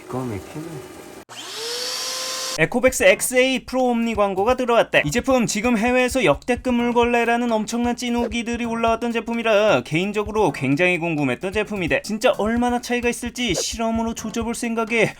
기가 막히네. 에코백스 XA 프로 옴니 광고가 들어왔대. 이 제품 지금 해외에서 역대급 물걸레라는 엄청난 찐후기들이 올라왔던 제품이라 개인적으로 굉장히 궁금했던 제품이대. 진짜 얼마나 차이가 있을지 실험으로 조져볼 생각에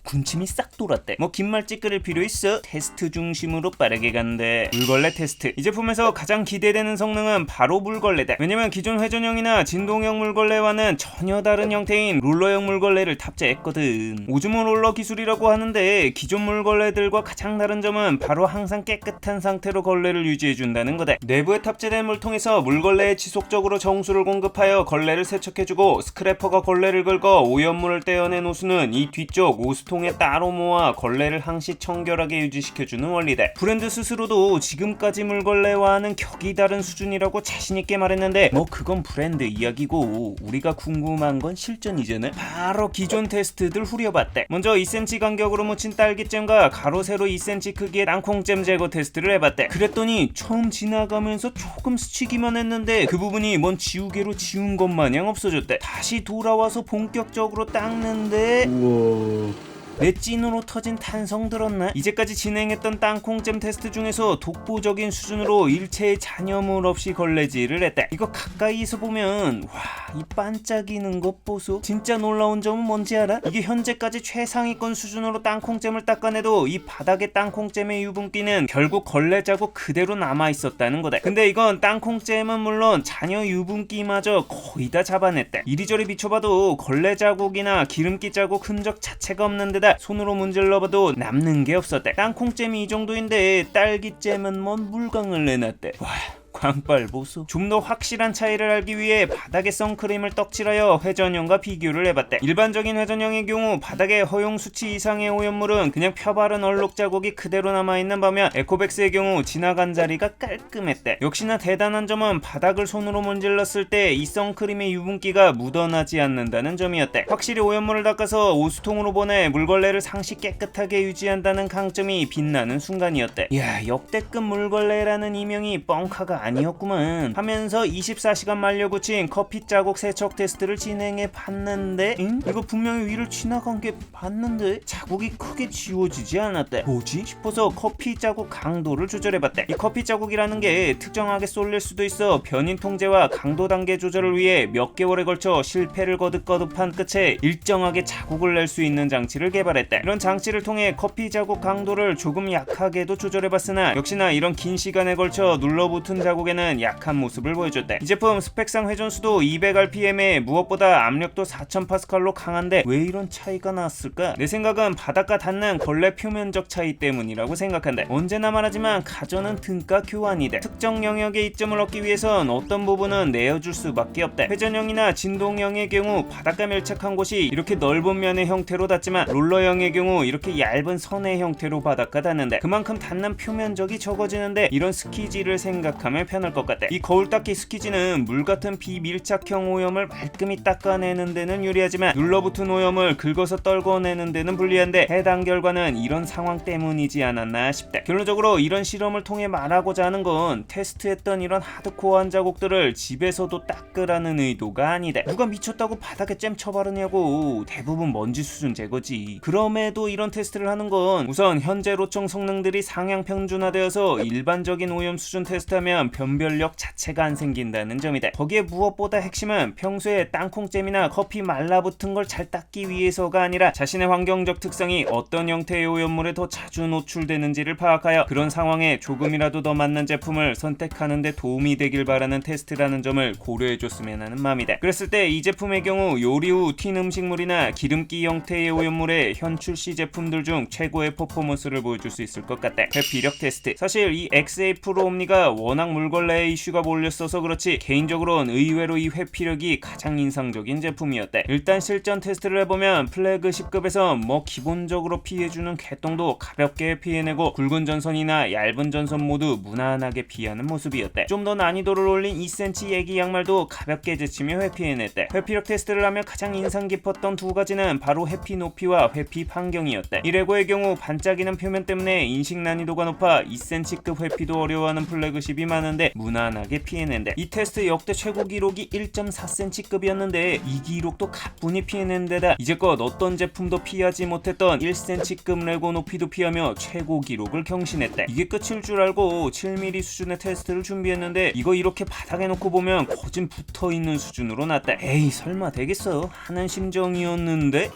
군침이 싹 돌았대. 뭐 긴 말 찌끄릴 필요 있어? 테스트 중심으로 빠르게 간대. 물걸레 테스트. 이 제품에서 가장 기대되는 성능은 바로 물걸레다. 왜냐면 기존 회전형이나 진동형 물걸레와는 전혀 다른 형태인 롤러형 물걸레를 탑재했거든. 오즈모 롤러 기술이라고 하는데 기존 물걸레들과 가장 다른 점은 바로 항상 깨끗한 상태로 걸레를 유지해준다는 거다. 내부에 탑재된 물통에서 물걸레에 지속적으로 정수를 공급하여 걸레를 세척해주고, 스크래퍼가 걸레를 긁어 오염물을 떼어낸 호수는 이 뒤쪽 오수통에 따로 모아 걸레를 항시 청결하게 유지시켜주는 원리다. 브랜드 스스로도 지금까지 물걸레와는 격이 다른 수준이라고 자신있게 말했는데 뭐 그건 브랜드 이야기고 우리가 궁금한 건 실전이잖아. 바로 기존 테스트들 후려봤대. 먼저 2cm 간격으로 묻힌 딸기잼과 가로 세로 2cm 크기의 땅콩잼 제거 테스트를 해봤대. 그랬더니 처음 지나가면서 조금 스치기만 했는데 그 부분이 뭔 지우개로 지운 것 마냥 없어졌대. 다시 돌아와서 본격적으로 닦는데 우와. 내 찐으로 터진 탄성 들었나? 이제까지 진행했던 땅콩잼 테스트 중에서 독보적인 수준으로 일체의 잔여물 없이 걸레질을 했대. 이거 가까이서 보면 와, 이 반짝이는 것 보소. 진짜 놀라운 점은 뭔지 알아? 이게 현재까지 최상위권 수준으로 땅콩잼을 닦아내도 이 바닥의 땅콩잼의 유분기는 결국 걸레 자국 그대로 남아있었다는 거다. 근데 이건 땅콩잼은 물론 잔여 유분기마저 거의 다 잡아냈대. 이리저리 비춰봐도 걸레 자국이나 기름기 자국 흔적 자체가 없는데 손으로 문질러봐도 남는 게 없었대. 땅콩잼이 이 정도인데 딸기잼은 뭔 물광을 내놨대. 와, 광빨 보소. 좀 더 확실한 차이를 알기 위해 바닥에 선크림을 떡칠하여 회전형과 비교를 해봤대. 일반적인 회전형의 경우 바닥에 허용 수치 이상의 오염물은 그냥 펴바른 얼룩 자국이 그대로 남아있는 반면 에코백스의 경우 지나간 자리가 깔끔했대. 역시나 대단한 점은 바닥을 손으로 문질렀을 때 이 선크림의 유분기가 묻어나지 않는다는 점이었대. 확실히 오염물을 닦아서 오수통으로 보내 물걸레를 상시 깨끗하게 유지한다는 강점이 빛나는 순간이었대. 이야, 역대급 물걸레라는 이명이 뻥카가 아니었구만 하면서 24시간 말려 굳힌 커피 자국 세척 테스트를 진행해 봤는데 이거 분명히 위를 지나간 게 봤는데 자국이 크게 지워지지 않았대. 뭐지? 싶어서 커피 자국 강도를 조절해봤대. 이 커피 자국이라는 게 특정하게 쏠릴 수도 있어 변인 통제와 강도 단계 조절을 위해 몇 개월에 걸쳐 실패를 거듭거듭한 끝에 일정하게 자국을 낼 수 있는 장치를 개발했대. 이런 장치를 통해 커피 자국 강도를 조금 약하게도 조절해봤으나 역시나 이런 긴 시간에 걸쳐 눌러붙은 자국에는 약한 모습을 보여줬대. 이 제품 스펙상 회전수도 200rpm에 무엇보다 압력도 4000파스칼로 강한데 왜 이런 차이가 났을까? 내 생각은 바닥과 닿는 걸레 표면적 차이 때문이라고 생각한대. 언제나 말하지만 가전은 등가 교환이돼. 특정 영역의 이점을 얻기 위해선 어떤 부분은 내어줄 수밖에 없대. 회전형이나 진동형의 경우 바닥과 밀착한 곳이 이렇게 넓은 면의 형태로 닿지만 롤러형의 경우 이렇게 얇은 선의 형태로 바닥과 닿는데 그만큼 닿는 표면적이 적어지는데 이런 스키지를 생각하면 편할 것 같대. 이 거울 닦기 스키지는 물 같은 비밀착형 오염을 말끔히 닦아내는 데는 유리하지만 눌러붙은 오염을 긁어서 떨궈내는 데는 불리한데 해당 결과는 이런 상황 때문이지 않았나 싶대. 결론적으로 이런 실험을 통해 말하고자 하는 건 테스트했던 이런 하드코어한 자국들을 집에서도 닦으라는 의도가 아니다. 누가 미쳤다고 바닥에 잼 쳐바르냐고. 대부분 먼지 수준 제거지. 그럼에도 이런 테스트를 하는 건 우선 현재 로청 성능들이 상향 평준화되어서 일반적인 오염 수준 테스트하면 변별력 자체가 안 생긴다는 점이다. 거기에 무엇보다 핵심은 평소에 땅콩잼이나 커피 말라붙은 걸 잘 닦기 위해서가 아니라 자신의 환경적 특성이 어떤 형태의 오염물에 더 자주 노출되는지를 파악하여 그런 상황에 조금이라도 더 맞는 제품을 선택하는 데 도움이 되길 바라는 테스트라는 점을 고려해줬으면 하는 마음이다. 그랬을 때 이 제품의 경우 요리 후 튄 음식물이나 기름기 형태의 오염물에 현 출시 제품들 중 최고의 퍼포먼스를 보여줄 수 있을 것 같다. 회피력 테스트. 사실 이 XA 프로 옴니가 워낙 물걸레의 이슈가 몰렸어서 그렇지 개인적으로는 의외로 이 회피력이 가장 인상적인 제품이었대. 일단 실전 테스트를 해보면 플래그 10급에서 뭐 기본적으로 피해주는 개똥도 가볍게 피해내고 굵은 전선이나 얇은 전선 모두 무난하게 피하는 모습이었대. 좀 더 난이도를 올린 2cm 애기 양말도 가볍게 제치며 회피해냈대. 회피력 테스트를 하며 가장 인상 깊었던 두 가지는 바로 회피 높이와 회피 반경이었대. 이 레고의 경우 반짝이는 표면 때문에 인식 난이도가 높아 2cm급 회피도 어려워하는 플래그십이 많은 하는데 무난하게 피해낸대. 이 테스트 역대 최고 기록이 1.4cm급이었는데 이 기록도 가뿐히 피해낸 데다 이제껏 어떤 제품도 피하지 못했던 1cm급 레고 높이도 피하며 최고 기록을 경신했대. 이게 끝일 줄 알고 7mm 수준의 테스트를 준비했는데 이거 이렇게 바닥에 놓고 보면 거진 붙어있는 수준으로 났대. 에이 설마 되겠어 하는 심정이었는데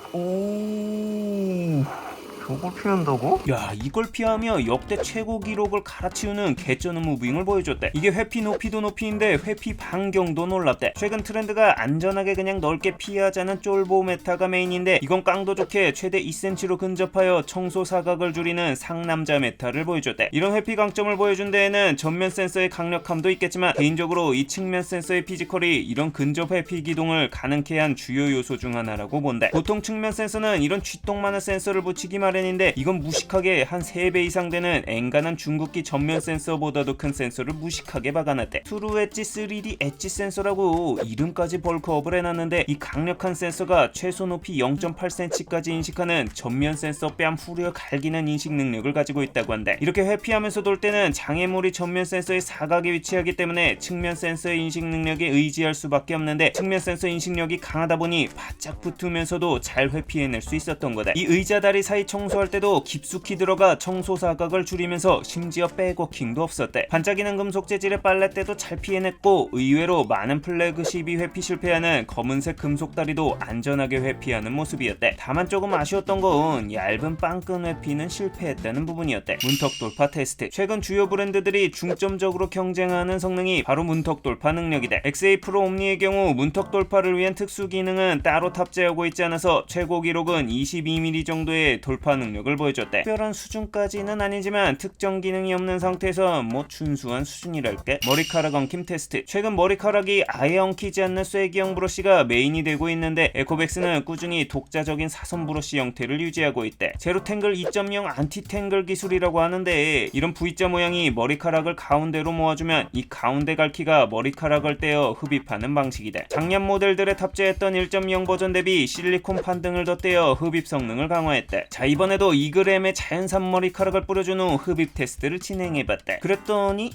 저걸 피한다고? 야 이걸 피하며 역대 최고 기록을 갈아치우는 개쩌는 무빙을 보여줬대. 이게 회피 높이도 높이인데 회피 반경도 놀랍대. 최근 트렌드가 안전하게 그냥 넓게 피하자는 쫄보 메타가 메인인데 이건 깡도 좋게 최대 2cm로 근접하여 청소 사각을 줄이는 상남자 메타를 보여줬대. 이런 회피 강점을 보여준 데에는 전면 센서의 강력함도 있겠지만 개인적으로 이 측면 센서의 피지컬이 이런 근접 회피 기동을 가능케 한 주요 요소 중 하나라고 본대. 보통 측면 센서는 이런 쥐똥 많은 센서를 붙이기 마련인데 이건 무식하게 한 3배 이상 되는 엔간한 중국기 전면 센서보다도 큰 센서를 무식하게 박아놨대. 트루 엣지 3D 엣지 센서라고 이름까지 벌크업을 해놨는데 이 강력한 센서가 최소 높이 0.8cm까지 인식하는 전면 센서 뺨 후려 갈기는 인식 능력을 가지고 있다고 한대. 이렇게 회피하면서 돌 때는 장애물이 전면 센서의 사각에 위치하기 때문에 측면 센서의 인식 능력에 의지할 수밖에 없는데 측면 센서 인식력이 강하다 보니 바짝 붙으면서도 잘 회피해낼 수 있었던 거다. 이 의자다리 사이 청소할 때도 깊숙이 들어가 청소 사각을 줄이면서 심지어 백워킹도 없었대. 반짝이는 금속 재질의 빨랫대도 잘 피해냈고 의외로 많은 플래그십이 회피 실패하는 검은색 금속 다리도 안전하게 회피하는 모습이었대. 다만 조금 아쉬웠던 건 얇은 빵끈 회피는 실패했다는 부분이었대. 문턱 돌파 테스트. 최근 주요 브랜드들이 중점적으로 경쟁하는 성능이 바로 문턱 돌파 능력이대. XA 프로 옴니의 경우 문턱 돌파를 위한 특수 기능은 따로 탑재하고 있지 않아서 최고 기록은 22mm 정도의 돌파 능력을 보여줬대. 특별한 수준까지는 아니지만 특정 기능이 없는 상태에서 뭐 준수한 수준이랄까. 머리카락 엉킴 테스트. 최근 머리카락이 아예 엉키지 않는 쐐기형 브러쉬가 메인이 되고 있는데 에코백스는 꾸준히 독자적인 사선 브러쉬 형태를 유지하고 있대. 제로 탱글 2.0 안티 탱글 기술이라고 하는데 이런 V자 모양이 머리카락을 가운데로 모아주면 이 가운데 갈퀴가 머리카락을 떼어 흡입하는 방식이대. 작년 모델들에 탑재했던 1.0 버전 대비 실리콘 판등을 덧대어 흡입 성능을 강화했대. 자 이번에도 2g의 자연산 머리카락을 뿌려준 후 흡입 테스트를 진행해봤대. 그랬더니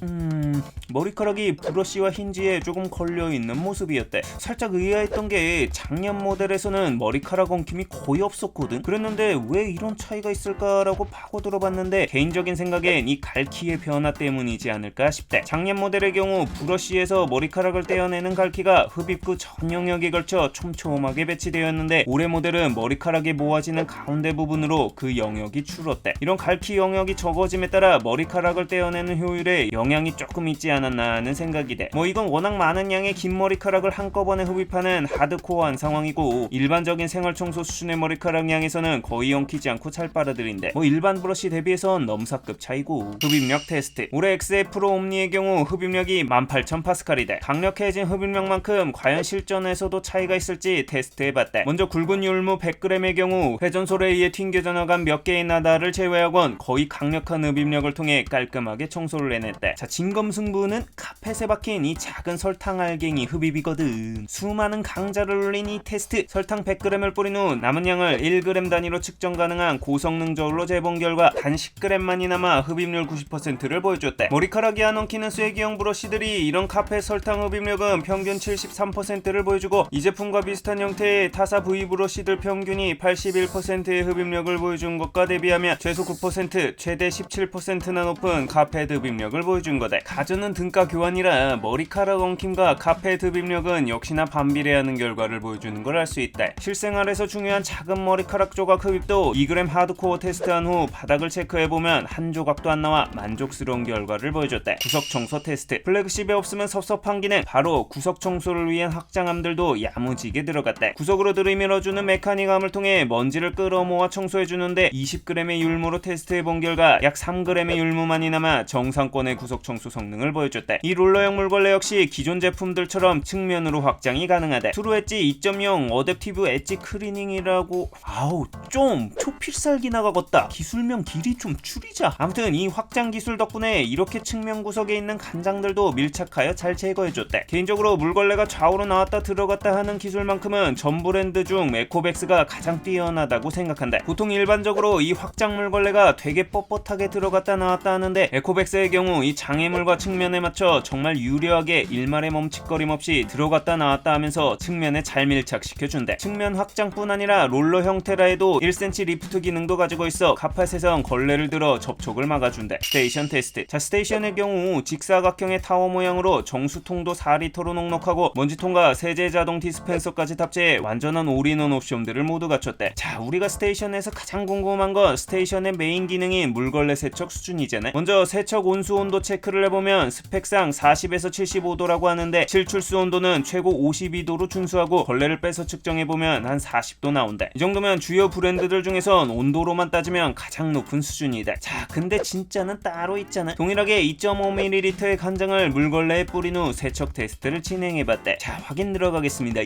머리카락이 브러쉬와 힌지에 조금 걸려있는 모습이었대. 살짝 의아했던 게 작년 모델에서는 머리카락 엉킴이 거의 없었거든. 그랬는데 왜 이런 차이가 있을까라고 파고들어봤는데 개인적인 생각엔 이 갈퀴의 변화 때문이지 않을까 싶대. 작년 모델의 경우 브러쉬에서 머리카락을 떼어내는 갈퀴가 흡입구 전 영역에 걸쳐 촘촘하게 배치되었는데 올해 모델은 머리카락이 모아지는 가운데 부분으로 그 영역이 줄었대. 이런 갈퀴 영역이 적어짐에 따라 머리카락을 떼어내는 효율에 영향이 조금 있지 않았나 하는 생각이 돼. 뭐 이건 워낙 많은 양의 긴 머리카락을 한꺼번에 흡입하는 하드코어한 상황이고 일반적인 생활청소 수준의 머리카락 양에서는 거의 엉키지 않고 잘 빨아들인데 뭐 일반 브러쉬 대비해선 넘사급 차이고. 흡입력 테스트. 올해 XA 프로 옴니의 경우 흡입력이 18,000파스칼이대. 강력해진 흡입력만큼 과연 실전에서도 차이가 있을지 테스트해봤대. 먼저 굵은 율무 100g의 경우 회전솔에 의해 튕겨져 나간 몇 개의 나다를 제외하곤 거의 강력한 흡입력을 통해 깔끔하게 청소를 해냈대. 자 진검승부는 카펫에 박힌 이 작은 설탕 알갱이 흡입이거든. 수많은 강자를 올린 이 테스트. 설탕 100g을 뿌린 후 남은 양을 1g 단위로 측정 가능한 고성능 저울로 재본 결과 단 10g만이 남아 흡입률 90%를 보여줬대. 머리카락이 안 엉키는 쐐기형 브러쉬들이 이런 카펫 설탕 흡입력은 평균 73%를 보여주고 이 제품과 비슷한 형태의 타사 V 브러쉬들 평균이 81%의 흡입력을 보여준 것과 대비하면 최소 9% 최대 17%나 높은 카펫 흡입력을 보여준 거다. 가전은 등가 교환이라 머리카락 엉킴과 카펫 흡입력은 역시나 반비례하는 결과를 보여주는 걸 알 수 있다. 실생활에서 중요한 작은 머리카락 조각 흡입도 2g 하드코어 테스트한 후 바닥을 체크해보면 한 조각도 안 나와 만족스러운 결과를 보여줬다. 구석 청소 테스트. 플래그십에 없으면 섭섭한 기능 바로 구석 청소를 위한 확장함들도 야무지게 들어갔다. 구석으로 들이밀어주는 메카니감을 통해 먼지를 끌어모아 청소해주는데 20g의 율무로 테스트해본 결과 약 3g의 율무만이 남아 정상권의 구석 청소 성능을 보여줬다. 이 롤러형 물걸레 역시 기존 제품들처럼 측면으로 확장이 가능하다. 트루 엣지 2.0 어댑티브 엣지 클리닝이라고 좀 초필살기 나가겄다. 기술명 길이 좀 줄이자. 아무튼 이 확장 기술 덕분에 이렇게 측면 구석에 있는 간장들도 밀착하여 잘 제거해줬대. 개인적으로 물걸레가 좌우로 나왔다 들어갔다 하는 기술만큼은 전 브랜드 중 에코백스가 가장 뛰어나다고 생각한다. 보통 일반 일반적으로 이 확장 물걸레가 되게 뻣뻣하게 들어갔다 나왔다 하는데 에코백스의 경우 이 장애물과 측면에 맞춰 정말 유려하게 일말의 멈칫거림 없이 들어갔다 나왔다 하면서 측면에 잘 밀착시켜준대. 측면 확장뿐 아니라 롤러 형태라 해도 1cm 리프트 기능도 가지고 있어 카펫에선 걸레를 들어 접촉을 막아준대. 스테이션 테스트. 자, 스테이션의 경우 직사각형의 타워 모양으로 정수통도 4리터로 넉넉하고 먼지통과 세제 자동 디스펜서까지 탑재해 완전한 올인원 옵션들을 모두 갖췄대. 자, 우리가 스테이션에서 가장 궁금한 건 스테이션의 메인 기능인 물걸레 세척 수준이잖아. 먼저 세척 온수 온도 체크를 해보면 스펙상 40에서 75도라고 하는데 실출수 온도는 최고 52도로 준수하고 걸레를 빼서 측정해보면 한 40도 나온대. 이 정도면 주요 브랜드들 중에선 온도로만 따지면 가장 높은 수준이다. 자, 근데 진짜는 따로 있잖아. 동일하게 2.5ml의 간장을 물걸레에 뿌린 후 세척 테스트를 진행해봤대. 자, 확인 들어가겠습니다.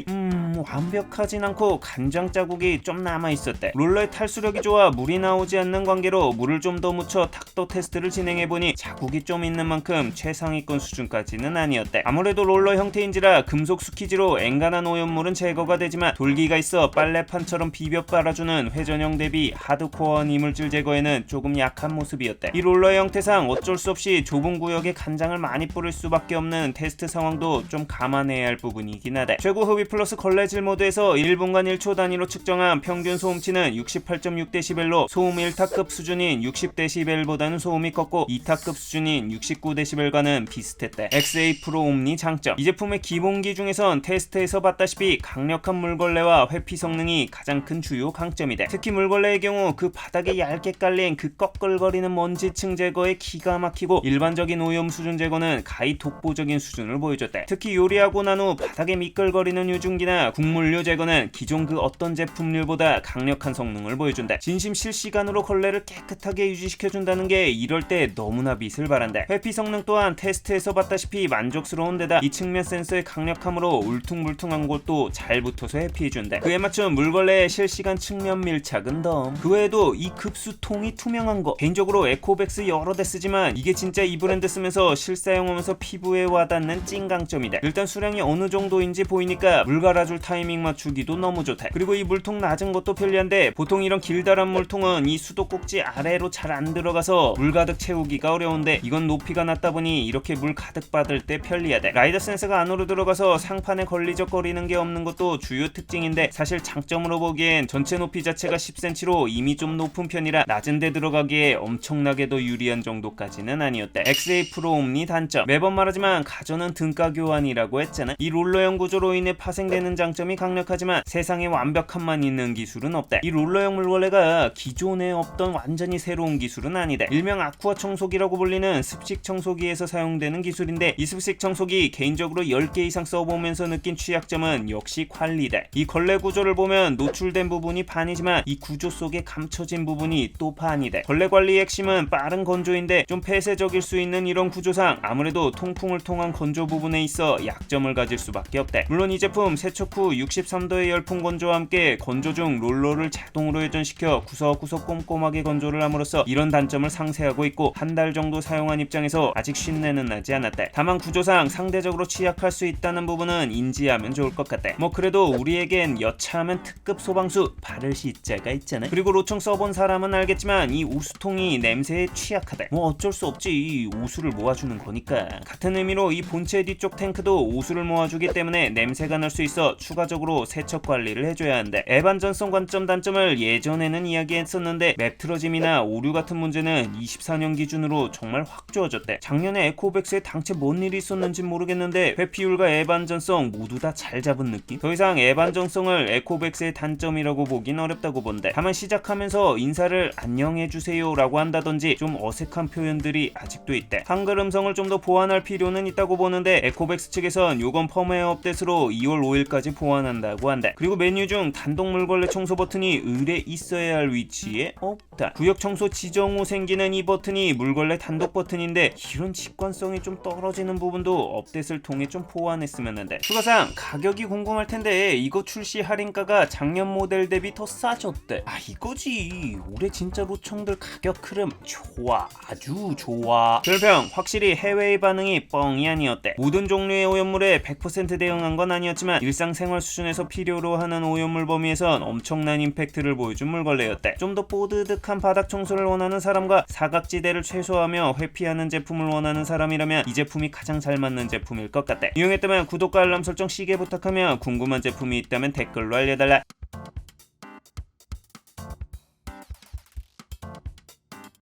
완벽하진 않고 간장 자국이 좀 남아있었대. 롤러의 탈수력이 좋아 물이 나오지 않는 관계로 물을 좀 더 묻혀 탁도 테스트를 진행해보니 자국이 좀 있는 만큼 최상위권 수준까지는 아니었대. 아무래도 롤러 형태인지라 금속 수키지로 엔간한 오염물은 제거가 되지만 돌기가 있어 빨래판처럼 비벼 빨아주는 회전형 대비 하드코어한 이물질 제거에는 조금 약한 모습이었대. 이 롤러 형태상 어쩔 수 없이 좁은 구역에 간장을 많이 뿌릴 수밖에 없는 테스트 상황도 좀 감안해야 할 부분이긴 하대. 최고 흡입 플러스 걸레질 모드에서 1분간 1초 단위로 측정한 평균 소음치는 68.6dB로 소음 1타급 수준인 60dB보다는 소음이 컸고 2타급 수준인 69dB과는 비슷했대. XA 프로 옴니 장점. 이 제품의 기본기 중에선 테스트에서 봤다시피 강력한 물걸레와 회피 성능이 가장 큰 주요 강점이대. 특히 물걸레의 경우 그 바닥에 얇게 깔린 그 꺼끌거리는 먼지층 제거에 기가 막히고 일반적인 오염 수준 제거는 가히 독보적인 수준을 보여줬대. 특히 요리하고 난 후 바닥에 미끌거리는 유증기나 국물류 제거는 기존 그 어떤 제품류보다 강력한 성능을 보여준다. 진심 실시간으로 걸레를 깨끗하게 유지시켜준다는 게 이럴 때 너무나 빛을 발한다. 회피 성능 또한 테스트에서 봤다시피 만족스러운 데다 이 측면 센서의 강력함으로 울퉁불퉁한 곳도 잘 붙어서 회피해준다. 그에 맞춘 물걸레의 실시간 측면 밀착은 덤. 그 외에도 이 급수통이 투명한 거, 개인적으로 에코백스 여러 대 쓰지만 이게 진짜 이 브랜드 쓰면서 실사용하면서 피부에 와닿는 찐 강점이다. 일단 수량이 어느 정도인지 보이니까 물 갈아줄 타이밍 맞추기도 너무 좋다. 그리고 이 물통 낮은 것도 편리한데 보통 이런 길다란 물통은 이 수도꼭지 아래로 잘 안 들어가서 물 가득 채우기가 어려운데 이건 높이가 낮다 보니 이렇게 물 가득 받을 때 편리하다. 라이더 센서가 안으로 들어가서 상판에 걸리적거리는 게 없는 것도 주요 특징인데 사실 장점으로 보기엔 전체 높이 자체가 10cm로 이미 좀 높은 편이라 낮은 데 들어가기에 엄청나게 더 유리한 정도까지는 아니었다. XA 프로 옴니 단점. 매번 말하지만 가전은 등가 교환이라고 했잖아. 이 롤러형 구조로 인해 파생되는 장점이 강력하지만 세상에 완벽함만 있는 기술은 없다. 이 롤러형 물걸레가 기존에 없던 완전히 새로운 기술은 아니다. 일명 아쿠아 청소기라고 불리는 습식 청소기에서 사용되는 기술인데 이 습식 청소기 개인적으로 10개 이상 써보면서 느낀 취약점은 역시 관리다. 이 걸레 구조를 보면 노출된 부분이 반이지만 이 구조 속에 감춰진 부분이 또 반이다. 걸레 관리의 핵심은 빠른 건조인데 좀 폐쇄적일 수 있는 이런 구조상 아무래도 통풍을 통한 건조 부분에 있어 약점을 가질 수밖에 없다. 물론 이 제품 세척 후 63도의 열풍 건조와 함께 건조 중 롤러를 자동으로 회전시켜 구석구석 꼼꼼하게 건조를 함으로써 이런 단점을 상쇄하고 있고 한 달 정도 사용한 입장에서 아직 쉰내는 나지 않았다. 다만 구조상 상대적으로 취약할 수 있다는 부분은 인지하면 좋을 것 같다. 뭐 그래도 우리에겐 여차하면 특급 소방수 바를 시자가 있잖아. 그리고 로청 써본 사람은 알겠지만 이 우수통이 냄새에 취약하다. 뭐 어쩔 수 없지. 오수를 모아주는 거니까. 같은 의미로 이 본체 뒤쪽 탱크도 오수를 모아주기 때문에 냄새가 날 수 있어 추가적으로 세척 관리를 해줘야 한다. 앱 안전성 관점 단점을 예전에는 이야기했었는데 맵 틀어짐이나 오류 같은 문제는 24년 기준으로 정말 확 좋아졌대. 작년에 에코백스에 당최 뭔 일이 있었는지 모르겠는데 회피율과 앱 안전성 모두 다 잘 잡은 느낌? 더 이상 앱 안정성을 에코백스의 단점이라고 보긴 어렵다고 본대. 다만 시작하면서 인사를 안녕해주세요 라고 한다든지 좀 어색한 표현들이 아직도 있대. 한글 음성을 좀 더 보완할 필요는 있다고 보는데 에코백스 측에선 요건 펌웨어 업데이트로 2월 5일까지 보완한다고 한다. 그리고 메뉴 중 단독 물걸레 청소 버튼이 을에 있어야 할 위치에 없다. 구역 청소 지정 후 생기는 이 버튼이 물걸레 단독 버튼인데 이런 직관성이 좀 떨어지는 부분도 업데이트를 통해 좀 보완했으면 한다. 추가상 가격이 궁금할 텐데 이거 출시 할인가가 작년 모델 대비 더 싸졌대. 아 이거지. 올해 진짜 로청들 가격 흐름 좋아. 아주 좋아. 별평 확실히 해외의 반응이 뻥이 아니었대. 모든 종류의 오염물에 100% 대응한 건 아니었지만 일상 일상생활 수준에서 필요로 하는 오염물 범위에선 엄청난 임팩트를 보여준 물걸레였대. 좀 더 뽀드득한 바닥 청소를 원하는 사람과 사각지대를 최소화하며 회피하는 제품을 원하는 사람이라면 이 제품이 가장 잘 맞는 제품일 것 같대. 이용했다면 구독과 알람 설정 시계 부탁하며 궁금한 제품이 있다면 댓글로 알려달라.